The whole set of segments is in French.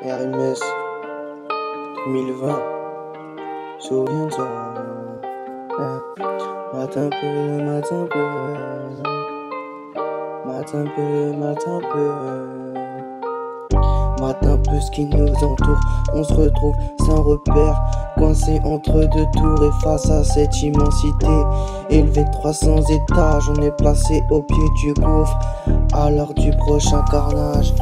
RMS 2020, souviens-toi. Matin peu, matin peu, matin peu, matin peu. Matin peu, ce qui nous entoure, on se retrouve sans repère, coincé entre deux tours et face à cette immensité. Élevé de 300 étages, on est placé au pied du gouffre, à l'heure du prochain carnage.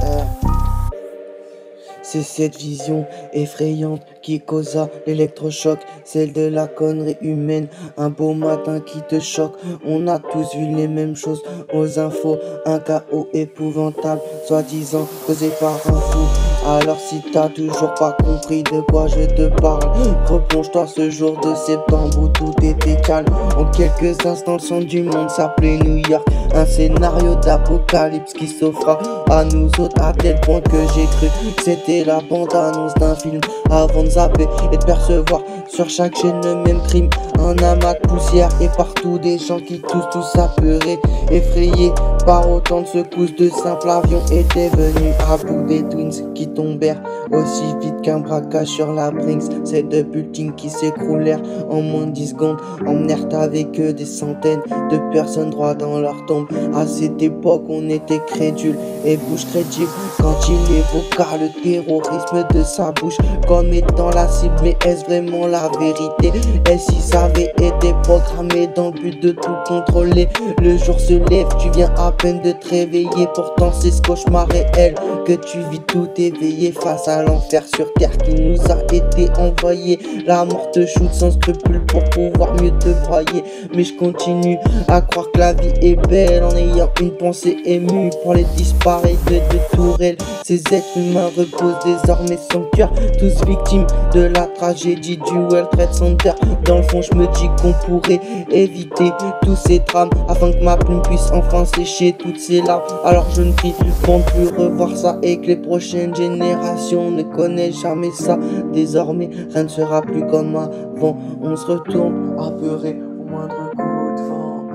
C'est cette vision effrayante qui causa l'électrochoc, celle de la connerie humaine. Un beau matin qui te choque, on a tous vu les mêmes choses aux infos. Un chaos épouvantable, soi-disant causé par un fou. Alors si t'as toujours pas compris de quoi je te parle, replonge-toi ce jour de septembre où tout était calme. En quelques instants le son du monde s'appelait New York. Un scénario d'apocalypse qui s'offra à nous autres à tel point que j'ai cru que c'était la bande-annonce d'un film. Avant de zapper et de percevoir sur chaque chaîne le même crime, un amas de poussière et partout des gens qui tous apeurés, effrayés par autant de secousses. De simples avions étaient venus à bout des twins qui tombèrent aussi vite qu'un braquage sur la Brinks. Ces deux buildings qui s'écroulèrent en moins de 10 secondes emmenèrent avec eux des centaines de personnes droit dans leur tombe. À cette époque on était crédules et bouche crédible quand il évoqua le terrorisme de sa bouche comme étant la cible. Mais est-ce vraiment la vérité? Et si ça avait été programmé dans le but de tout contrôler? Le jour se lève, tu viens à peine de te réveiller, pourtant c'est ce cauchemar réel que tu vis tout éveillé face à l'enfer sur terre qui nous a été envoyé. La mort te shoot sans scrupule pour pouvoir mieux te broyer, mais je continue à croire que la vie est belle en ayant une pensée émue pour les disparus de Tourelle. Ces êtres humains reposent désormais sans cœur, tous victimes de la tragédie du World Trade Center. Dans le fond je me dis qu'on pourrait éviter tous ces drames afin que ma plume puisse enfin sécher toutes ces larmes. Alors je ne prie pour ne plus revoir ça et que les prochaines générations ne connaissent jamais ça. Désormais rien ne sera plus comme avant, on se retourne apeuré au moindre coup de vent.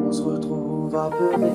On se retrouve apeuré.